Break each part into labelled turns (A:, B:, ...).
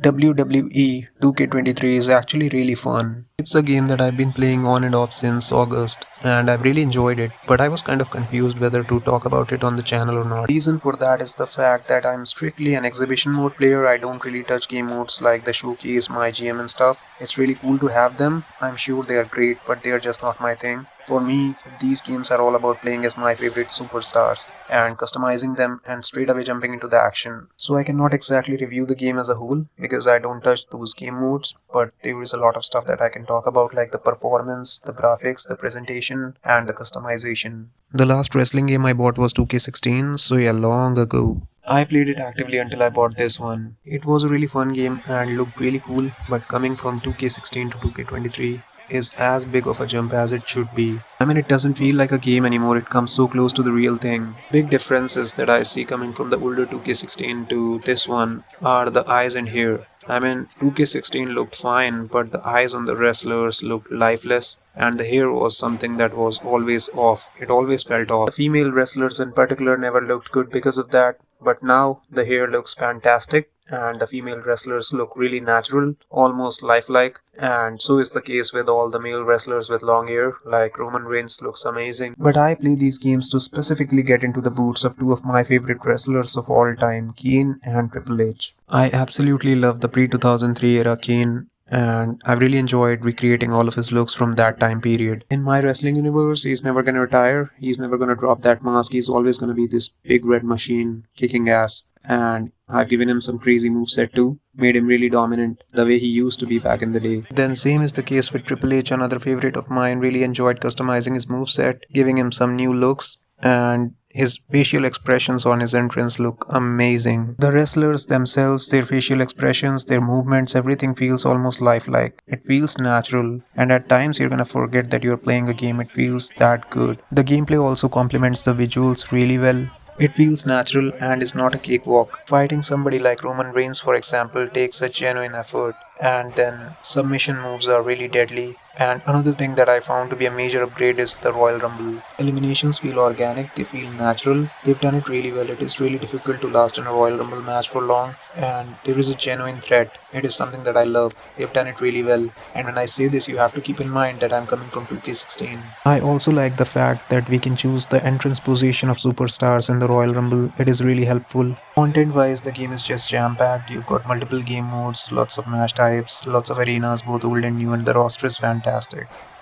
A: WWE 2K23 is actually really fun. It's a game that I've been playing on and off since August, and I've really enjoyed it, but I was kind of confused whether to talk about it on the channel or not. Reason for that is the fact that I'm strictly an exhibition mode player. I don't really touch game modes like the showcase, my GM and stuff. It's really cool to have them. I'm sure they are great, but they are just not my thing. For me, these games are all about playing as my favorite superstars and customizing them and straight away jumping into the action. So I cannot exactly review the game as a whole because I don't touch those game modes, but there is a lot of stuff that I can talk about, like the performance, the graphics, the presentation, and the customization. The last wrestling game I bought was 2K16, so yeah, long ago. I played it actively until I bought this one. It was a really fun game and looked really cool, but coming from 2K16 to 2K23 is as big of a jump as it should be. I mean, it doesn't feel like a game anymore, it comes so close to the real thing. Big differences that I see coming from the older 2K16 to this one are the eyes and hair. I mean, 2K16 looked fine, but the eyes on the wrestlers looked lifeless, and the hair was something that was always off. It always felt off. The female wrestlers in particular never looked good because of that, but now the hair looks fantastic and the female wrestlers look really natural, almost lifelike, and so is the case with all the male wrestlers with long hair, like Roman Reigns looks amazing. But I play these games to specifically get into the boots of two of my favorite wrestlers of all time, Kane and Triple H. I absolutely love the pre-2003 era Kane, and I've really enjoyed recreating all of his looks from that time period. In my wrestling universe, he's never gonna retire, he's never gonna drop that mask, he's always gonna be this big red machine kicking ass. And I've given him some crazy moveset too, made him really dominant the way he used to be back in the day. Then same is the case with Triple H, another favorite of mine. Really enjoyed customizing his moveset, giving him some new looks, and his facial expressions on his entrance look amazing. The wrestlers themselves, their facial expressions, their movements, everything feels almost lifelike. It feels natural, and at times you're gonna forget that you're playing a game. It feels that good. The gameplay also complements the visuals really well. It feels natural and is not a cakewalk. Fighting somebody like Roman Reigns, for example, takes a genuine effort, and then submission moves are really deadly. And another thing that I found to be a major upgrade is the Royal Rumble. Eliminations feel organic, they feel natural. They've done it really well. It is really difficult to last in a Royal Rumble match for long, and there is a genuine threat. It is something that I love. They've done it really well. And when I say this, you have to keep in mind that I'm coming from 2K16. I also like the fact that we can choose the entrance position of superstars in the Royal Rumble. It is really helpful. Content wise, the game is just jam packed. You've got multiple game modes, lots of match types, lots of arenas, both old and new, and the roster is fantastic.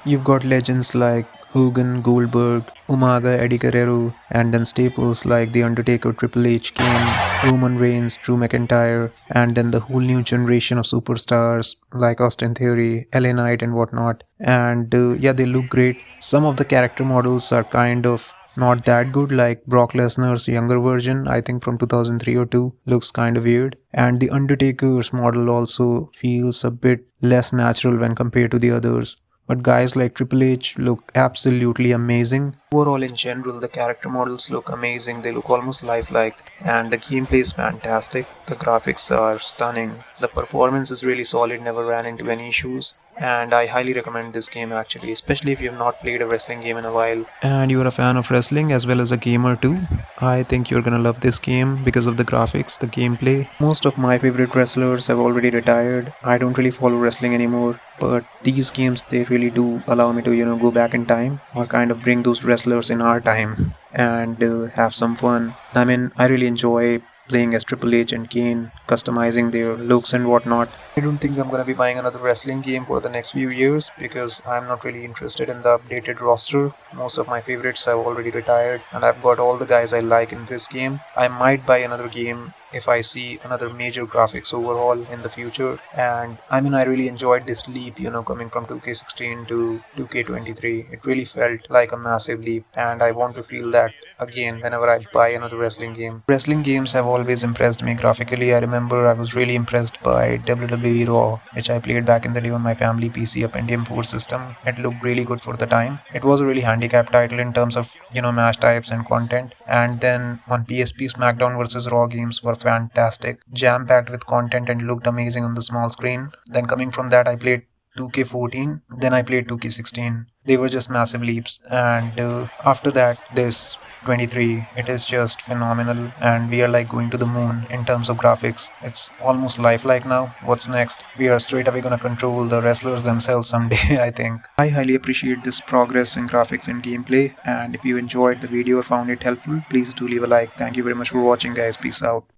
A: You've got legends like Hogan, Goldberg, Umaga, Eddie Guerrero, and then staples like The Undertaker, Triple H, Kane, Roman Reigns, Drew McIntyre, and then the whole new generation of superstars like Austin Theory, LA Knight, and whatnot. And yeah, they look great. Some of the character models are kind of not that good, like Brock Lesnar's younger version, I think from 2003 or 2, looks kind of weird. And The Undertaker's model also feels a bit less natural when compared to the others. But guys like Triple H look absolutely amazing. Overall, in general, the character models look amazing. They look almost lifelike, and the gameplay is fantastic. The graphics are stunning. The performance is really solid, never ran into any issues. And I highly recommend this game actually, especially if you have not played a wrestling game in a while and you're a fan of wrestling as well as a gamer too. I think you're gonna love this game because of the graphics, the gameplay. Most of my favorite wrestlers have already retired. I don't really follow wrestling anymore, but these games, they really do allow me to, go back in time or kind of bring those wrestlers in our time and have some fun. I mean, I really enjoy playing as Triple H and Kane, customizing their looks and whatnot. I don't think I'm gonna be buying another wrestling game for the next few years because I'm not really interested in the updated roster. Most of my favorites have already retired, and I've got all the guys I like in this game. I might buy another game if I see another major graphics overhaul in the future. And I mean, I really enjoyed this leap, coming from 2K16 to 2K23. It really felt like a massive leap, and I want to feel that again whenever I buy another wrestling game. Wrestling games have always impressed me graphically. I remember I was really impressed by WWE Raw, which I played back in the day on my family PC, a Pentium 4 system. It looked really good for the time. It was a really handicapped title in terms of, match types and content. And then on PSP, SmackDown vs. Raw games were fantastic, jam-packed with content and looked amazing on the small screen. Then coming from that, I played 2K14, then I played 2K16. They were just massive leaps. And after that, this 23. It is just phenomenal, and we are like going to the moon in terms of graphics. It's almost lifelike now. What's next? We are straight away gonna control the wrestlers themselves someday, I think. I highly appreciate this progress in graphics and gameplay, and if you enjoyed the video or found it helpful, please do leave a like. Thank you very much for watching, guys. Peace out.